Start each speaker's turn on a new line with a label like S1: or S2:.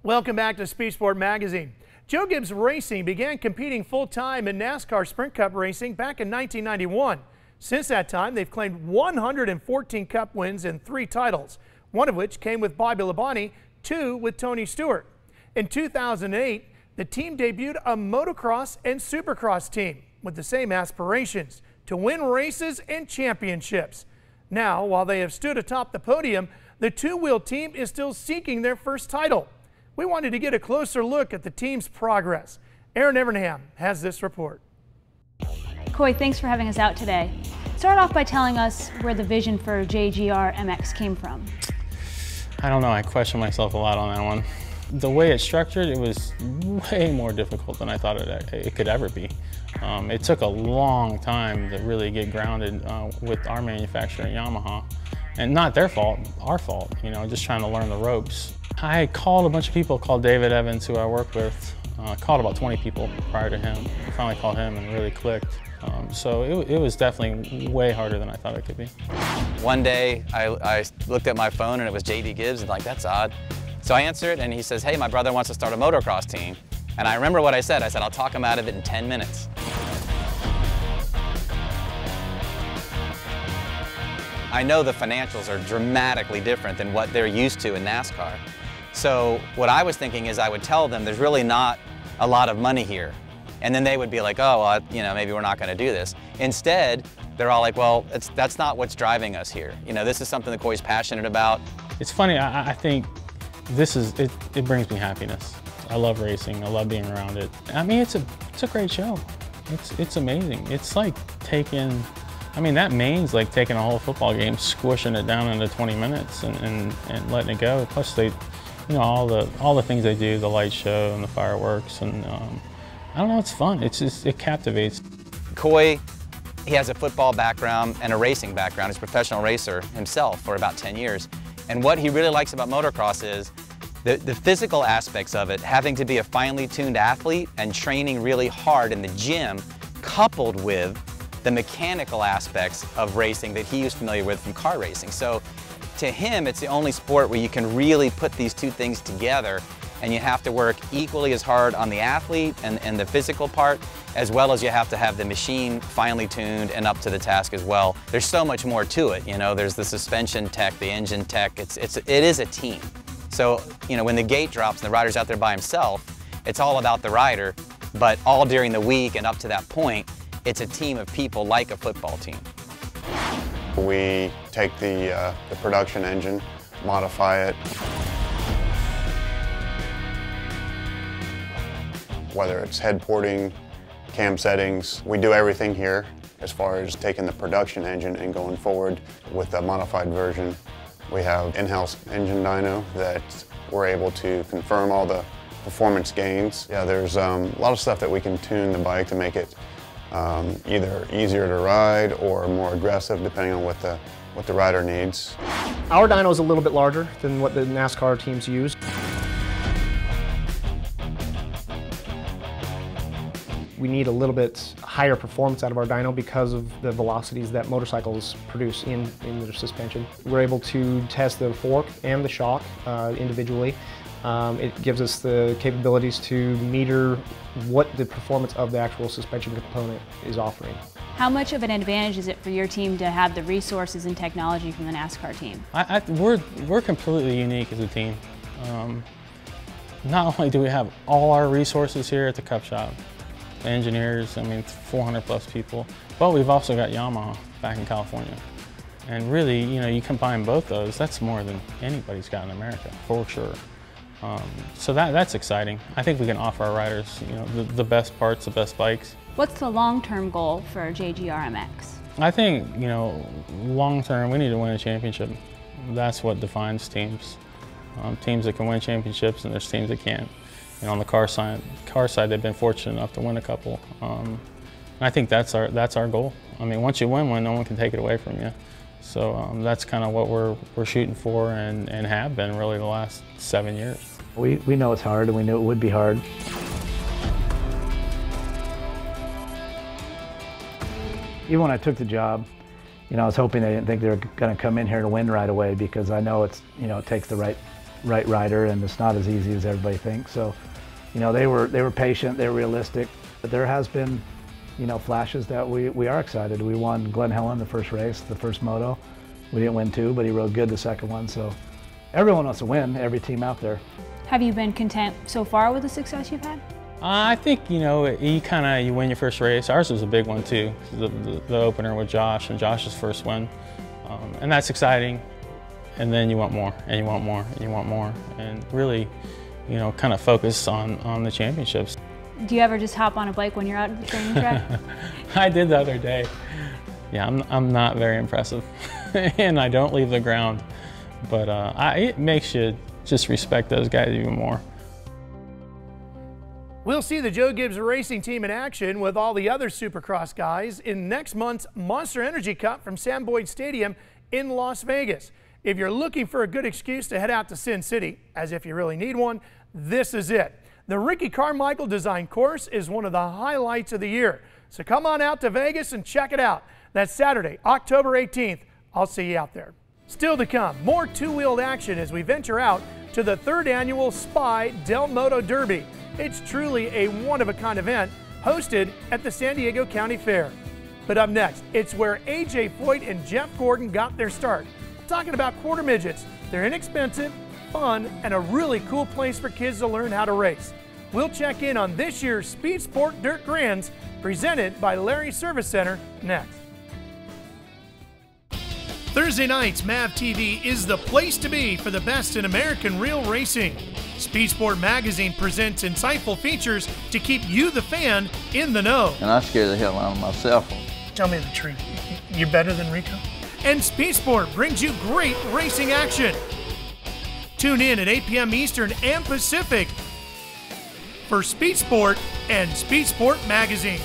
S1: Welcome back to Speed Sport Magazine. Joe Gibbs Racing began competing full-time in NASCAR Sprint Cup racing back in 1991. Since that time, they've claimed 114 Cup wins and 3 titles, one of which came with Bobby Labonte, 2 with Tony Stewart. In 2008, the team debuted a motocross and supercross team with the same aspirations, to win races and championships. Now, while they have stood atop the podium, the two-wheel team is still seeking their first title. We wanted to get a closer look at the team's progress. Erin Evernham has this report.
S2: Coy, thanks for having us out today. Start off by telling us where the vision for JGRMX came from.
S3: I don't know, I question myself a lot on that one. The way it's structured, it was way more difficult than I thought it could ever be. It took a long time to really get grounded with our manufacturer, Yamaha. And not their fault, our fault, you know, just trying to learn the ropes. I called a bunch of people, called David Evans, who I work with. Called about 20 people prior to him. I finally called him and really clicked. So it was definitely way harder than I thought it could be.
S4: One day I looked at my phone and it was JD Gibbs and like, that's odd. So I answered and he says, hey, my brother wants to start a motocross team. And I remember what I said. I said, I'll talk him out of it in 10 minutes. I know the financials are dramatically different than what they're used to in NASCAR. So what I was thinking is I would tell them there's really not a lot of money here. And then they would be like, oh, well, you know, maybe we're not going to do this. Instead, they're all like, well, that's not what's driving us here. You know, this is something that Coy's passionate about.
S3: It's funny, I think it brings me happiness. I love racing, I love being around it. I mean, it's a great show. It's amazing. It's like taking, I mean, that main's like taking a whole football game, squishing it down into 20 minutes and letting it go. Plus they, you know, all the things they do, the light show and the fireworks, and I don't know, it's fun. It captivates.
S4: Coy, he has a football background and a racing background. He's a professional racer himself for about 10 years. And what he really likes about motocross is the physical aspects of it, having to be a finely tuned athlete and training really hard in the gym, coupled with the mechanical aspects of racing that he was familiar with from car racing. So to him, it's the only sport where you can really put these two things together, and you have to work equally as hard on the athlete and the physical part, as well as you have to have the machine finely tuned and up to the task as well. There's so much more to it, you know, there's the suspension tech, the engine tech, it is a team. So, you know, when the gate drops and the rider's out there by himself, it's all about the rider, but all during the week and up to that point, it's a team of people like a football team.
S5: We take the production engine, modify it. Whether it's head porting, cam settings, we do everything here as far as taking the production engine and going forward with the modified version. We have in-house engine dyno that we're able to confirm all the performance gains. Yeah, there's a lot of stuff that we can tune the bike to make it either easier to ride or more aggressive, depending on what the rider needs.
S6: Our dyno is a little bit larger than what the NASCAR teams use. We need a little bit higher performance out of our dyno because of the velocities that motorcycles produce in their suspension. We're able to test the fork and the shock individually. It gives us the capabilities to meter what the performance of the actual suspension component is offering.
S2: How much of an advantage is it for your team to have the resources and technology from the NASCAR team?
S3: We're completely unique as a team. Not only do we have all our resources here at the Cup Shop, the engineers, I mean, 400 plus people, but we've also got Yamaha back in California. And really, you know, you combine both those, that's more than anybody's got in America, for sure. So that's exciting. I think we can offer our riders, you know, the best parts, the best bikes.
S2: What's the long-term goal for JGRMX?
S3: I think, you know, long-term, we need to win a championship. That's what defines teams. Teams that can win championships, and there's teams that can't. You know, on the car side, they've been fortunate enough to win a couple. And I think that's our goal. I mean, once you win one, no one can take it away from you. So that's kind of what we're shooting for, and have been really the last 7 years.
S7: We know it's hard, and we knew it would be hard. Even when I took the job, you know, I was hoping they didn't think they were going to come in here to win right away, because I know it takes the right right rider, and it's not as easy as everybody thinks. So, you know, they were patient, they were realistic, but there has been, you know, flashes that we are excited. We won Glenn Helen the first race, the first moto. We didn't win two, but he rode good the second one. So everyone wants to win, every team out there.
S2: Have you been content so far with the success you've had?
S3: I think, you know, you win your first race. Ours was a big one too, the opener with Josh and Josh's first win. And that's exciting. And then you want more, and you want more, and you want more. And really, you know, kind of focus on the championships.
S2: Do you ever just hop on a bike when you're out at the training track?
S3: I did the other day. Yeah, I'm not very impressive. And I don't leave the ground. But it makes you just respect those guys even more.
S1: We'll see the Joe Gibbs Racing team in action with all the other Supercross guys in next month's Monster Energy Cup from Sam Boyd Stadium in Las Vegas. If you're looking for a good excuse to head out to Sin City, as if you really need one, this is it. The Ricky Carmichael design course is one of the highlights of the year. So come on out to Vegas and check it out. That's Saturday, October 18th. I'll see you out there. Still to come, more two-wheeled action as we venture out to the 3rd annual SPY Del Moto Derby. It's truly a one-of-a-kind event hosted at the San Diego County Fair. But up next, it's where AJ Foyt and Jeff Gordon got their start. I'm talking about quarter midgets. They're inexpensive, fun, and a really cool place for kids to learn how to race. We'll check in on this year's Speed Sport Dirt Grands presented by Larry Service Center next. Thursday nights, MAVTV is the place to be for the best in American real racing. Speed Sport Magazine presents insightful features to keep you, the fan, in the know.
S8: And I scare the hell out of myself.
S1: Tell me the truth. You're better than Rico? And Speed Sport brings you great racing action. Tune in at 8 p.m. Eastern and Pacific for Speed Sport and Speed Sport Magazine.